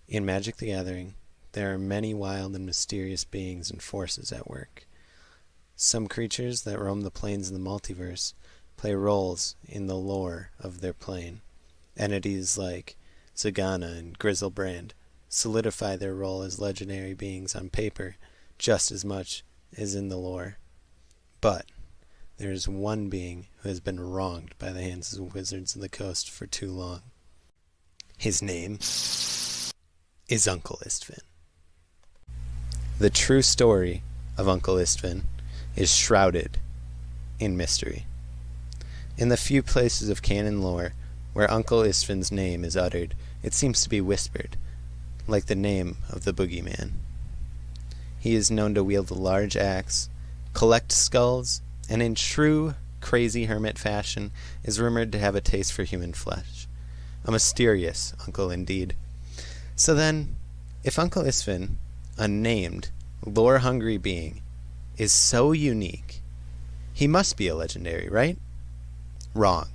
In Magic the Gathering, there are many wild and mysterious beings and forces at work. Some creatures that roam the planes in the multiverse play roles in the lore of their plane. Entities like Zagana and Grizzlebrand solidify their role as legendary beings on paper just as much as in the lore. But there is one being who has been wronged by the hands of Wizards of the Coast for too long. His name is Uncle Istvan. The true story of Uncle Istvan is shrouded in mystery. In the few places of canon lore where Uncle Istvan's name is uttered, it seems to be whispered, like the name of the boogeyman. He is known to wield a large axe, collect skulls, and in true crazy hermit fashion is rumored to have a taste for human flesh. A mysterious uncle indeed. So then, if Uncle Istvan, a named, lore-hungry being, is so unique, he must be a legendary, right? Wrong.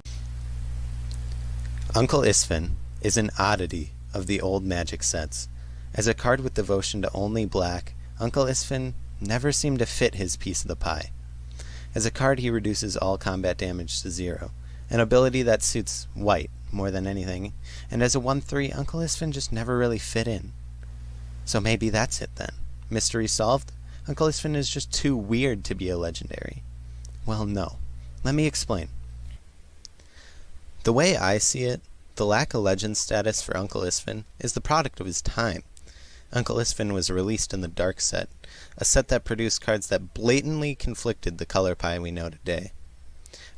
Uncle Istvan is an oddity of the old Magic sets. As a card with devotion to only black, Uncle Istvan never seemed to fit his piece of the pie. As a card, he reduces all combat damage to 0, an ability that suits white more than anything, and as a 1/3, Uncle Istvan just never really fit in. So maybe that's it then. Mystery solved? Uncle Istvan is just too weird to be a legendary. Well, no. Let me explain. The way I see it, the lack of legend status for Uncle Istvan is the product of his time. Uncle Istvan was released in the Dark set, a set that produced cards that blatantly conflicted the color pie we know today.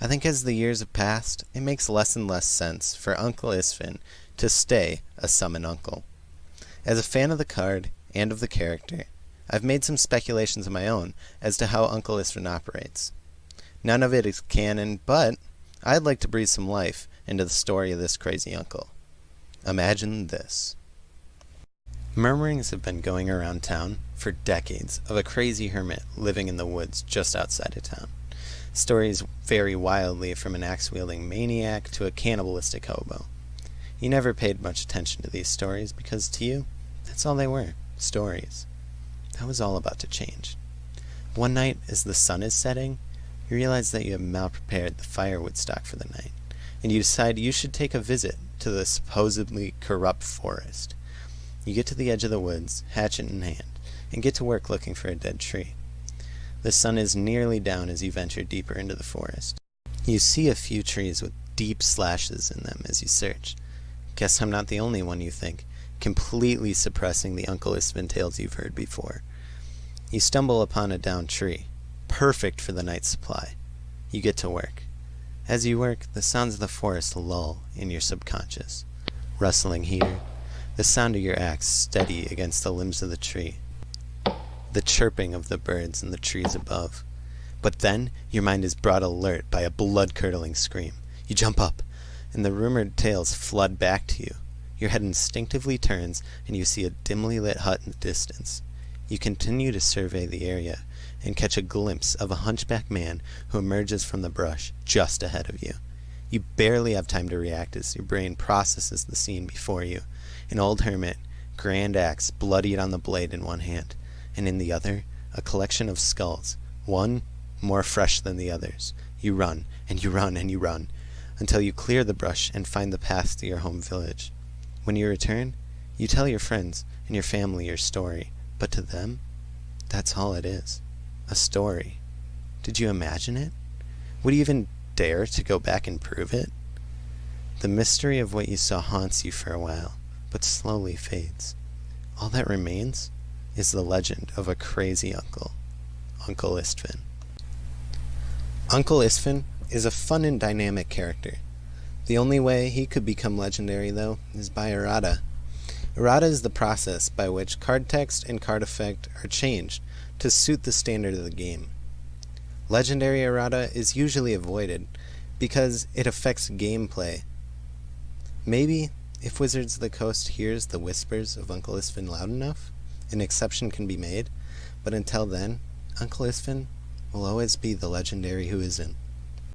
I think as the years have passed, it makes less and less sense for Uncle Istvan to stay a summon uncle. As a fan of the card and of the character, I've made some speculations of my own as to how Uncle Istvan operates. None of it is canon, but I'd like to breathe some life into the story of this crazy uncle. Imagine this. Murmurings have been going around town for decades of a crazy hermit living in the woods just outside of town. Stories vary wildly from an axe-wielding maniac to a cannibalistic hobo. You never paid much attention to these stories because to you, that's all they were, stories. That was all about to change. One night, as the sun is setting, you realize that you have malprepared the firewood stock for the night, and you decide you should take a visit to the supposedly corrupt forest. You get to the edge of the woods, hatchet in hand, and get to work looking for a dead tree. The sun is nearly down as you venture deeper into the forest. You see a few trees with deep slashes in them as you search. Guess I'm not the only one, you think, completely suppressing the Uncle Istvan tales you've heard before. You stumble upon a downed tree, perfect for the night's supply. You get to work. As you work, the sounds of the forest lull in your subconscious. Rustling here, the sound of your axe steady against the limbs of the tree, the chirping of the birds in the trees above. But then your mind is brought alert by a blood-curdling scream. You jump up, and the rumored tales flood back to you. Your head instinctively turns, and you see a dimly lit hut in the distance. You continue to survey the area, and catch a glimpse of a hunchback man who emerges from the brush just ahead of you. You barely have time to react as your brain processes the scene before you. An old hermit, grand axe bloodied on the blade in one hand, and in the other, a collection of skulls, one more fresh than the others. You run, and you run, and you run, until you clear the brush and find the path to your home village. When you return, you tell your friends and your family your story, but to them, that's all it is. A story. Did you imagine it? Would you even dare to go back and prove it? The mystery of what you saw haunts you for a while, but slowly fades. All that remains is the legend of a crazy uncle, Uncle Istvan. Uncle Istvan is a fun and dynamic character. The only way he could become legendary, though, is by errata. Errata is the process by which card text and card effect are changed to suit the standard of the game. Legendary errata is usually avoided because it affects gameplay. Maybe, if Wizards of the Coast hears the whispers of Uncle Istvan loud enough, an exception can be made, but until then, Uncle Istvan will always be the legendary who isn't.